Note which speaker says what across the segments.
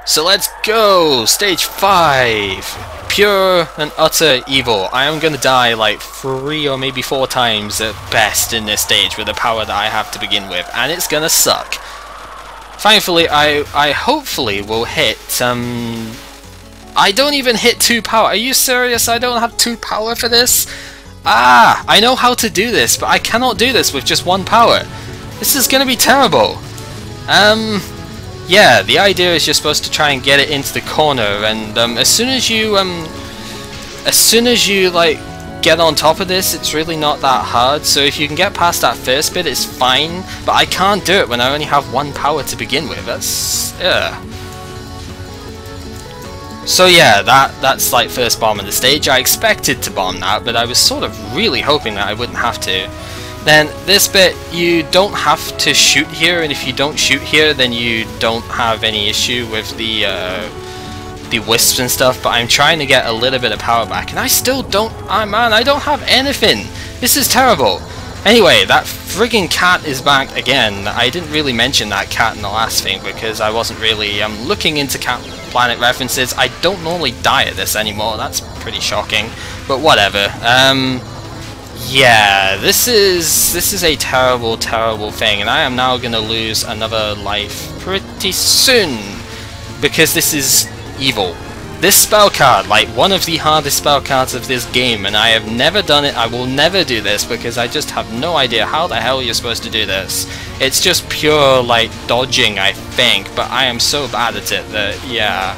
Speaker 1: So let's go! Stage 5! Pure and utter evil. I am gonna die like 3 or maybe 4 times at best in this stage with the power that I have to begin with, and it's gonna suck. Thankfully, I hopefully will hit, I don't even hit 2 power. Are you serious? I don't have 2 power for this? Ah! I know how to do this, but I cannot do this with just 1 power. This is gonna be terrible. Yeah, the idea is you're supposed to try and get it into the corner, and as soon as you like get on top of this, it's really not that hard. So if you can get past that first bit, it's fine. But I can't do it when I only have 1 power to begin with. That's So yeah, that's like first bomb of the stage. I expected to bomb that, but I was sort of really hoping that I wouldn't have to. Then this bit, you don't have to shoot here, and if you don't shoot here, then you don't have any issue with the wisps and stuff, but I'm trying to get a little bit of power back, and I still don't, man, I don't have anything! This is terrible! Anyway, that friggin' cat is back again. I didn't really mention that cat in the last thing, because I wasn't really looking into Cat Planet references. I don't normally die at this anymore, that's pretty shocking, but whatever. Yeah, this is a terrible, terrible thing, and I am now gonna lose another life pretty soon, because this is evil. This spell card, like one of the hardest spell cards of this game, and I have never done it, I will never do this, because I just have no idea how the hell you're supposed to do this. It's just pure, like, dodging, I think, but I am so bad at it that, yeah.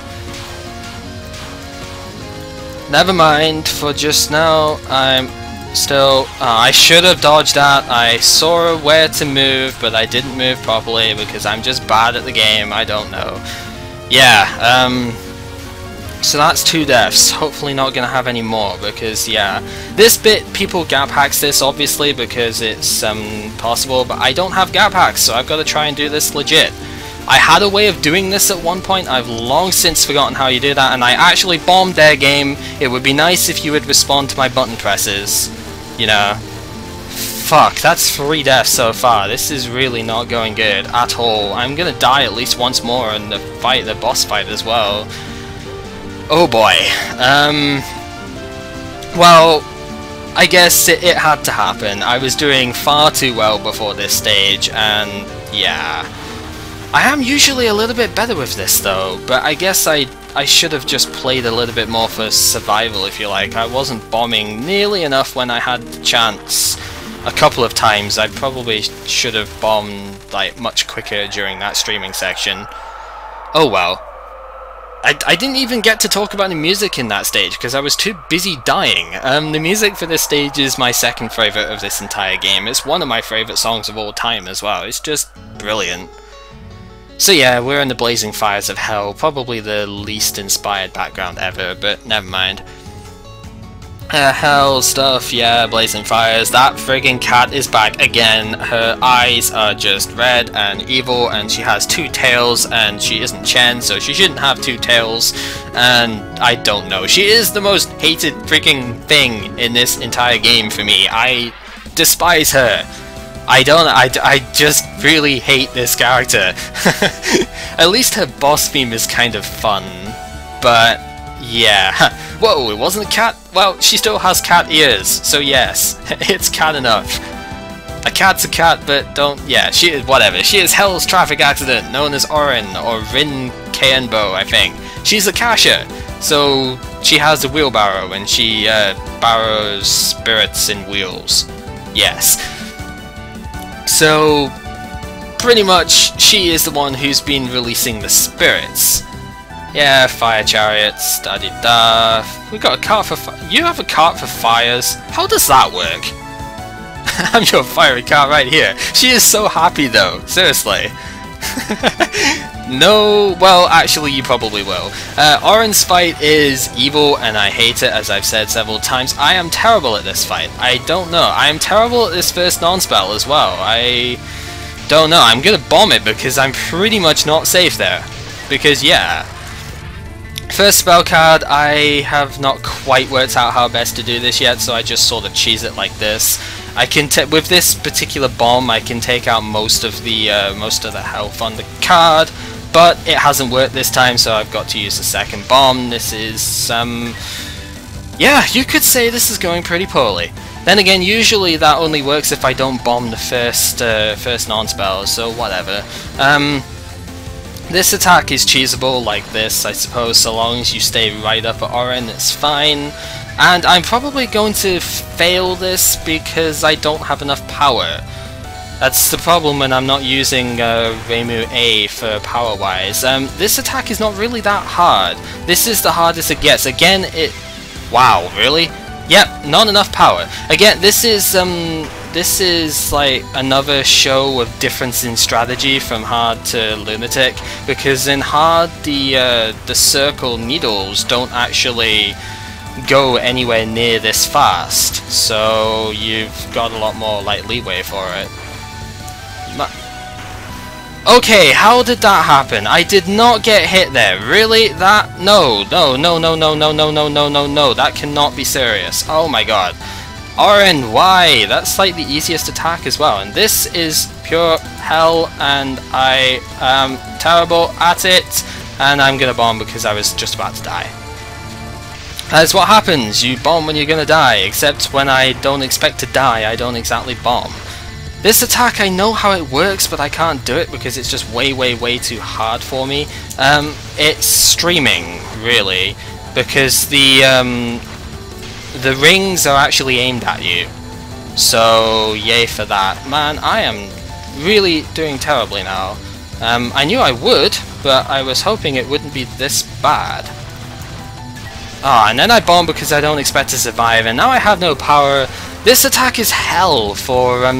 Speaker 1: Never mind, for just now, I'm still, I should have dodged that. I saw where to move, but I didn't move properly because I'm just bad at the game. I don't know. Yeah, so that's 2 deaths. Hopefully not gonna have any more, because yeah, this bit people gap hacks this obviously because it's possible, but I don't have gap hacks, so I've got to try and do this legit. I had a way of doing this at one point, I've long since forgotten how you do that, and I actually bombed their game. It would be nice if you would respond to my button presses. You know, fuck, that's 3 deaths so far. This is really not going good at all. I'm gonna die at least once more in the fight, the boss fight as well. Oh boy. Well, I guess it had to happen. I was doing far too well before this stage, and yeah. I am usually a little bit better with this though, but I guess I should have just played a little bit more for survival, if you like. I wasn't bombing nearly enough when I had the chance. A couple of times I probably should have bombed like much quicker during that streaming section. Oh well. I didn't even get to talk about the music in that stage because I was too busy dying. The music for this stage is my second favourite of this entire game. It's one of my favourite songs of all time as well. It's just brilliant. So yeah, we're in the blazing fires of hell, probably the least inspired background ever, but never mind. Hell stuff, yeah, blazing fires. That friggin' cat is back again. Her eyes are just red and evil, and she has 2 tails, and she isn't Chen, so she shouldn't have 2 tails, and I don't know. She is the most hated freaking thing in this entire game for me. I despise her. I just really hate this character. At least her boss theme is kind of fun, but yeah. Whoa, it wasn't a cat? Well, she still has cat ears, so yes, it's cat enough. A cat's a cat, but don't, yeah, she is, whatever. She is Hell's traffic accident, known as Orin, or Rin Kaenbo, I think. She's a Kasha, so she has a wheelbarrow, and she borrows spirits in wheels. Yes. So, pretty much, she is the one who's been releasing the spirits. Yeah, fire chariots, da-di-da. We got a cart for you have a cart for fires? How does that work? I'm your fiery cart right here. She is so happy though, seriously. No, well, actually you probably will. Orin's fight is evil and I hate it, as I've said several times. I am terrible at this fight. I don't know. I am terrible at this first non-spell as well. I don't know. I'm gonna bomb it because I'm pretty much not safe there. Because yeah. First spell card, I have not quite worked out how best to do this yet, so I just sort of cheese it like this. I can with this particular bomb, I can take out most of the health on the card, but it hasn't worked this time, so I've got to use the second bomb. This is, yeah, you could say this is going pretty poorly. Then again, usually that only works if I don't bomb the first non-spell, so whatever. This attack is cheesable like this, I suppose, so long as you stay right up at Oren, it's fine. And I'm probably going to fail this because I don't have enough power. That's the problem when I'm not using Reimu A for power-wise. This attack is not really that hard. This is the hardest it gets. Again, it... Wow, really? Yep, not enough power. Again, this is like another show of difference in strategy from hard to Lunatic, because in hard the circle needles don't actually go anywhere near this fast, so you've got a lot more like leeway for it. Okay, how did that happen? I did not get hit there. Really? That? No, that cannot be serious. Oh my god. Wherein I, that's like the easiest attack as well, and this is pure hell, and I am terrible at it, and I'm gonna bomb because I was just about to die. That's what happens, you bomb when you're gonna die, except when I don't expect to die, I don't exactly bomb. This attack, I know how it works, but I can't do it because it's just way too hard for me. It's streaming, really, because the rings are actually aimed at you. So, yay for that. Man, I am really doing terribly now. I knew I would, but I was hoping it wouldn't be this bad. Ah, and then I bomb because I don't expect to survive, and now I have no power. This attack is hell for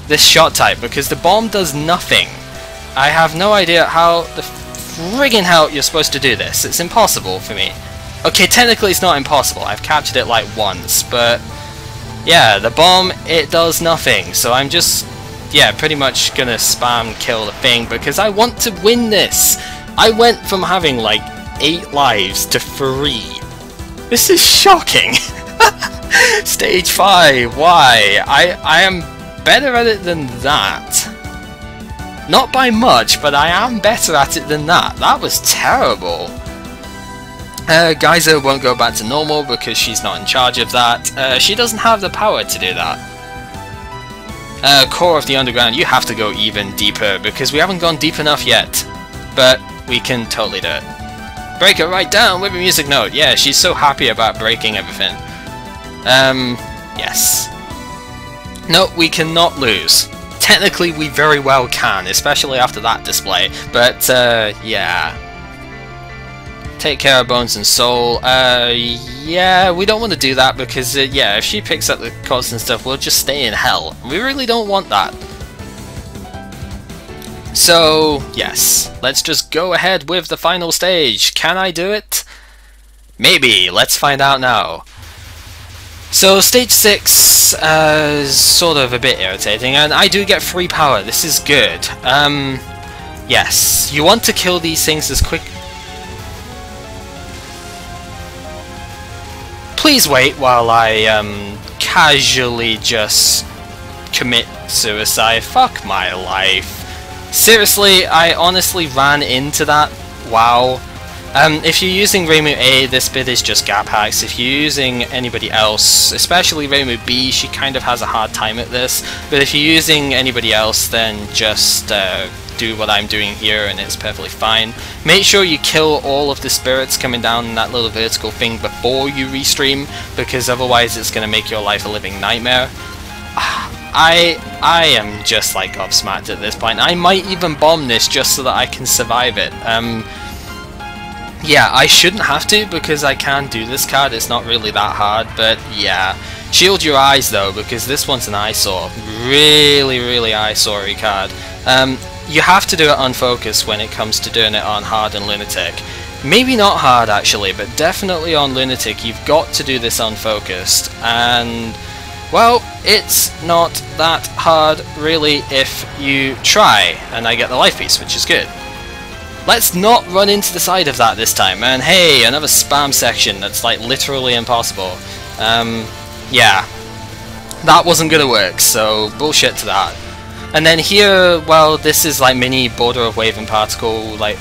Speaker 1: this shot type, because the bomb does nothing. I have no idea how the friggin' hell you're supposed to do this. It's impossible for me. Okay, technically it's not impossible. I've captured it like once, but yeah, the bomb, it does nothing. So I'm just, yeah, pretty much gonna spam kill the thing because I want to win this. I went from having like 8 lives to 3. This is shocking. Stage 5, why? I am better at it than that. Not by much, but I am better at it than that. That was terrible. Geyser won't go back to normal because she's not in charge of that. She doesn't have the power to do that. Core of the Underground, you have to go even deeper because we haven't gone deep enough yet. But we can totally do it. Break it right down with a music note. Yeah, she's so happy about breaking everything. Yes. No, we cannot lose. Technically, we very well can, especially after that display. But, yeah. Take care of Bones and Soul. Yeah, we don't want to do that because, yeah, if she picks up the codes and stuff, we'll just stay in hell. We really don't want that. So, yes, let's just go ahead with the final stage. Can I do it? Maybe. Let's find out now. So, stage 6 is sort of a bit irritating, and I do get free power. This is good. Yes, you want to kill these things as quick... Please wait while I casually just commit suicide. Fuck my life. Seriously, I honestly ran into that. Wow. If you're using Reimu A, this bit is just gap hacks. If you're using anybody else, especially Reimu B, she kind of has a hard time at this. But if you're using anybody else, then just do what I'm doing here and it's perfectly fine. Make sure you kill all of the spirits coming down in that little vertical thing before you restream, because otherwise it's going to make your life a living nightmare. I am just like gobsmacked at this point. I might even bomb this just so that I can survive it. Yeah, I shouldn't have to because I can do this card, it's not really that hard, but yeah. Shield your eyes though, because this one's an eyesore. Really eyesore-y card. You have to do it unfocused when it comes to doing it on hard and Lunatic. Maybe not hard actually, but definitely on Lunatic you've got to do this unfocused, and well, it's not that hard really if you try, and I get the life piece, which is good. Let's not run into the side of that this time, and hey, another spam section that's like literally impossible. Yeah, that wasn't gonna work, so bullshit to that. And then here, well, this is like mini border of wave and particle, like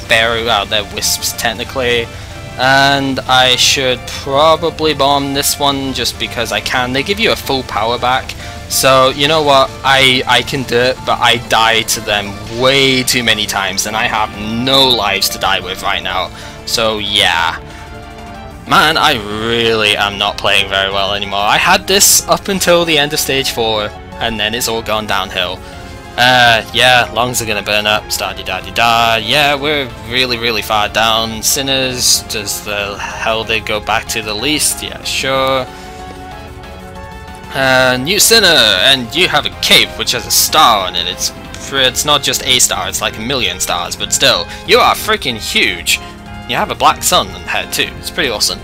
Speaker 1: barrier out there, wisps technically. And I should probably bomb this one just because I can. They give you a full power back. So, you know what, I can do it, but I die to them way too many times, and I have no lives to die with right now. So, yeah. Man, I really am not playing very well anymore. I had this up until the end of stage 4, and then it's all gone downhill. Yeah, lungs are gonna burn up, da-di-da-di-da. Yeah, we're really far down. Sinners, does the hell they go back to the least? Yeah, sure. New Sinner, and you have a cape which has a star on it. It's not just a star, it's like a million stars, but still, you are freaking huge. You have a black sun on the head too, it's pretty awesome.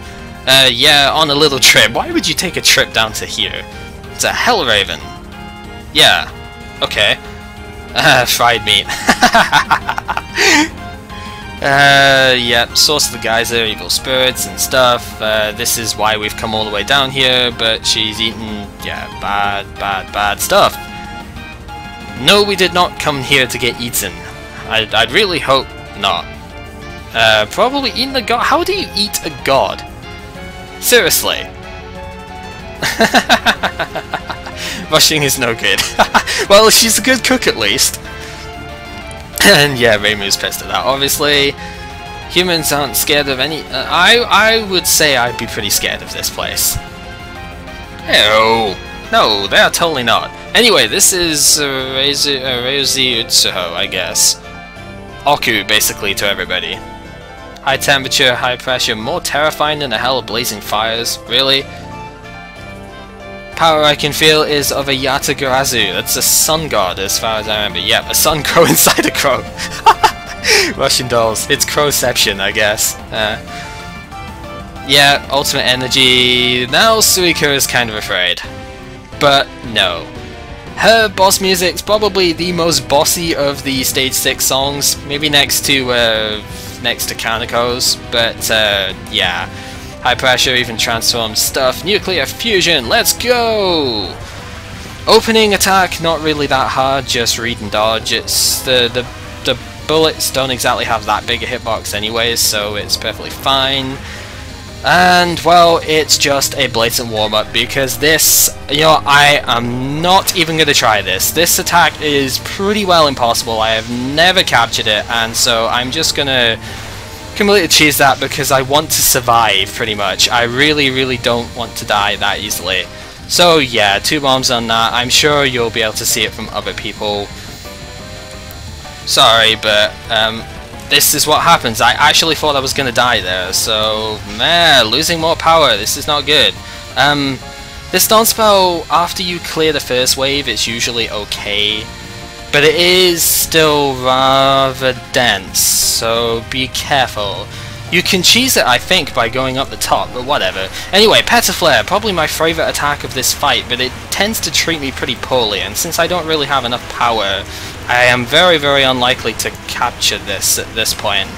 Speaker 1: Yeah, on a little trip. Why would you take a trip down to here? It's a Hellraven. Yeah, okay. Fried meat. Yep, source of the geyser, evil spirits and stuff. This is why we've come all the way down here, but she's eaten, yeah, bad stuff. No, we did not come here to get eaten. I'd really hope not. Probably eating a god. How do you eat a god? Seriously. Rushing is no good. Well, she's a good cook at least. And yeah, Reimu's pissed at that, obviously. Humans aren't scared of any... I would say I'd be pretty scared of this place. No, they are totally not. Anyway, this is Ryuzi Utsuho, I guess. Oku, basically, to everybody. High temperature, high pressure, more terrifying than a hell of blazing fires. Really? Power I can feel is of a Yatagarazu. That's a sun god as far as I remember. Yep, a sun crow inside a crow. Russian dolls. It's crowception, I guess. Yeah, ultimate energy. Now Suika is kind of afraid. But no. Her boss music's probably the most bossy of the Stage 6 songs. Maybe next to Kaneko's. But yeah. High pressure, even transform stuff. Nuclear fusion, let's go! Opening attack, not really that hard, just read and dodge. It's the bullets don't exactly have that big a hitbox anyways, so it's perfectly fine. And, well, it's just a blatant warm-up, because this, you know, I am not even going to try this. This attack is pretty well impossible. I have never captured it, and so I'm just going to completely cheese that because I want to survive, pretty much. I really don't want to die that easily. So yeah, 2 bombs on that. I'm sure you'll be able to see it from other people. Sorry, but this is what happens. I actually thought I was going to die there, so man, losing more power. This is not good. This dawn spell, after you clear the first wave, it's usually okay. But it is still rather dense, so be careful. You can cheese it, I think, by going up the top, but whatever. Anyway, Petaflare, probably my favourite attack of this fight, but it tends to treat me pretty poorly, and since I don't really have enough power, I am very unlikely to capture this at this point.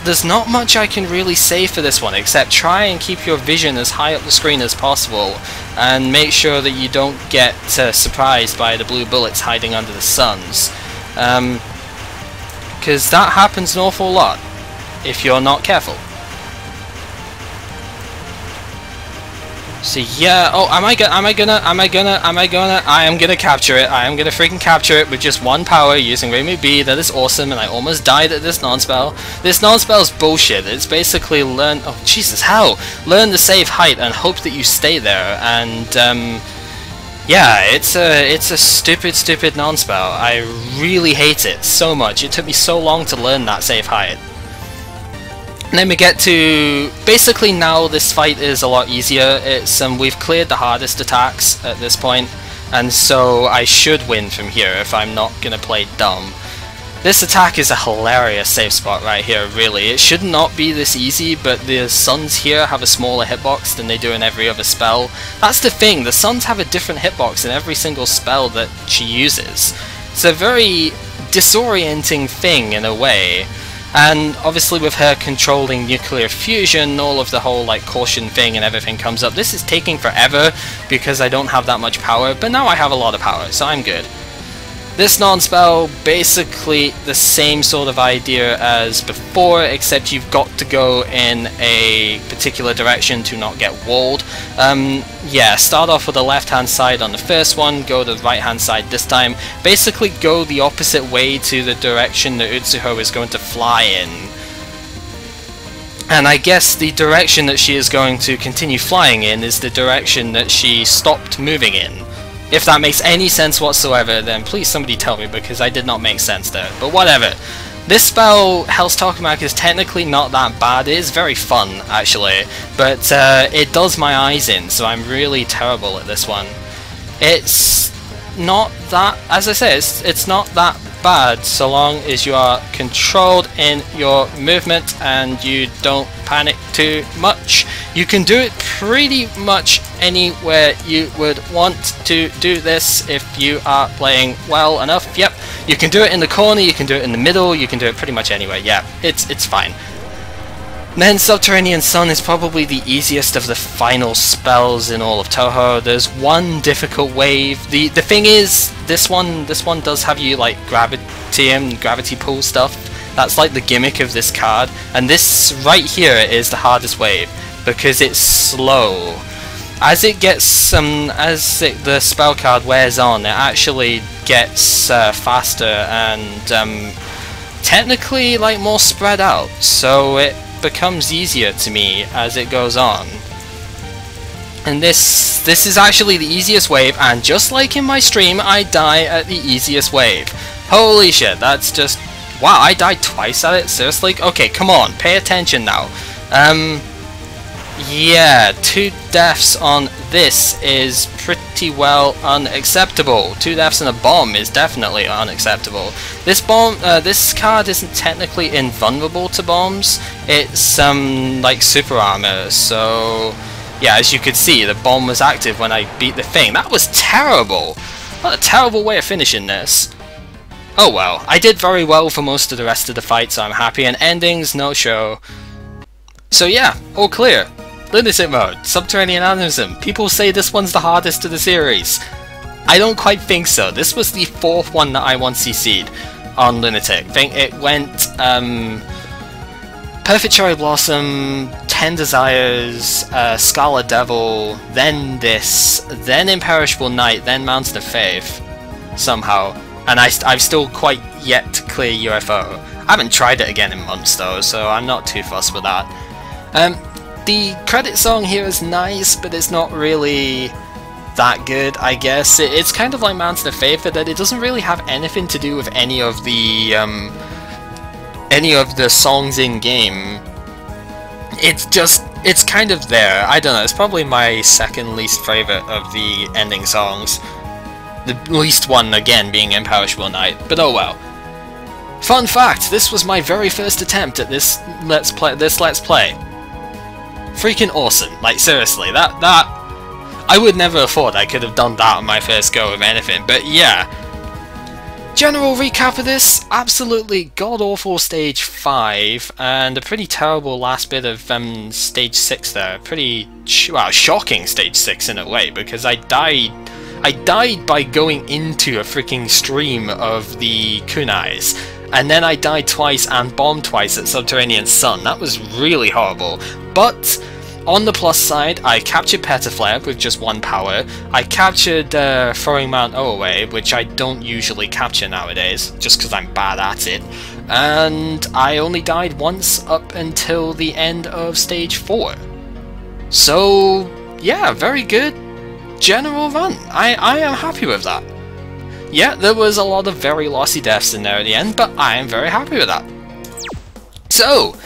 Speaker 1: There's not much I can really say for this one, except try and keep your vision as high up the screen as possible, and make sure that you don't get surprised by the blue bullets hiding under the suns. Because that happens an awful lot, if you're not careful. So yeah, oh, I am gonna capture it. I am gonna freaking capture it with just 1 power using Reimu B. That is awesome, and I almost died at this non-spell. This non-spell is bullshit. It's basically learn, oh Jesus, how? Learn the safe height and hope that you stay there, and yeah, it's a stupid non-spell. I really hate it so much. It took me so long to learn that safe height. And then we get to, basically now this fight is a lot easier. It's we've cleared the hardest attacks at this point, and so I should win from here if I'm not gonna play dumb. This attack is a hilarious safe spot right here, really. It should not be this easy, but the suns here have a smaller hitbox than they do in every other spell. That's the thing, the suns have a different hitbox in every single spell that she uses. It's a very disorienting thing in a way. And obviously with her controlling nuclear fusion, all of the whole like caution thing and everything comes up. This is taking forever because I don't have that much power, but now I have a lot of power, so I'm good. This non-spell, basically the same sort of idea as before, except you've got to go in a particular direction to not get walled. Yeah, start off with the left-hand side on the first one, go to the right-hand side this time. Basically go the opposite way to the direction that Utsuho is going to fly in. And I guess the direction that she is going to continue flying in is the direction that she stopped moving in. If that makes any sense whatsoever, then please somebody tell me, because I did not make sense there. But whatever. This spell, Hell's Tokamak, is technically not that bad. It is very fun, actually. But it does my eyes in, so I'm really terrible at this one. It's not that, as I say, it's not that bad so long as you are controlled in your movement and you don't panic too much. You can do it pretty much anywhere you would want to do this if you are playing well enough. Yep, you can do it in the corner, you can do it in the middle, you can do it pretty much anywhere. Yeah, it's fine. Then Subterranean Sun is probably the easiest of the final spells in all of Touhou. There's one difficult wave. The thing is, this one does have you like gravity pull stuff. That's like the gimmick of this card. And this right here is the hardest wave because it's slow. As it gets the spell card wears on, it actually gets faster and technically like more spread out. So it becomes easier to me as it goes on. And this is actually the easiest wave, and just like in my stream, I die at the easiest wave. Holy shit, that's just... wow, I died twice at it? Seriously? Okay, come on, pay attention now. Yeah, 2 deaths on this is pretty well unacceptable. 2 deaths and a bomb is definitely unacceptable. This card isn't technically invulnerable to bombs. It's like super armor. So yeah, as you could see, the bomb was active when I beat the thing. That was terrible. What a terrible way of finishing this. Oh well, I did very well for most of the rest of the fight, so I'm happy. And endings, no show. So yeah, all clear. Lunatic mode, Subterranean Animism. People say this one's the hardest of the series. I don't quite think so. This was the 4th one that I once CC'd on Lunatic. I think it went Perfect Cherry Blossom, 10 Desires, Scarlet Devil, then this, then Imperishable Night, then Mountain of Faith, somehow. And I've still quite yet to clear UFO. I haven't tried it again in months though, so I'm not too fussed with that. The credit song here is nice, but it's not really that good, I guess. It's kind of like Mountain of Faith, but that it doesn't really have anything to do with any of the songs in game. It's kind of there. I don't know. It's probably my second least favorite of the ending songs. The least one again being Imperishable Night, but oh well. Fun fact: this was my very first attempt at this Let's Play. Freaking awesome! Like seriously, that I would never have thought I could have done that on my first go of anything. But yeah, general recap of this: absolutely god awful stage 5, and a pretty terrible last bit of stage 6 there. Pretty shocking stage 6 in a way, because I died by going into a freaking stream of the kunais. And then I died twice and bombed twice at Subterranean Sun. That was really horrible. But on the plus side, I captured Petaflare with just 1 power. I captured Throwing Mount O away, which I don't usually capture nowadays, just because I'm bad at it. And I only died once up until the end of stage 4. So yeah, very good general run. I am happy with that. Yeah, there was a lot of very lossy deaths in there at the end, but I am very happy with that. So,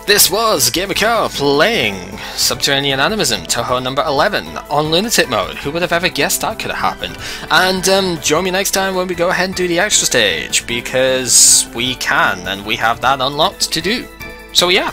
Speaker 1: this was Gamercar playing Subterranean Animism, Touhou number 11, on Lunatic mode. Who would have ever guessed that could have happened? And join me next time when we go ahead and do the extra stage, because we can, and we have that unlocked to do. So yeah.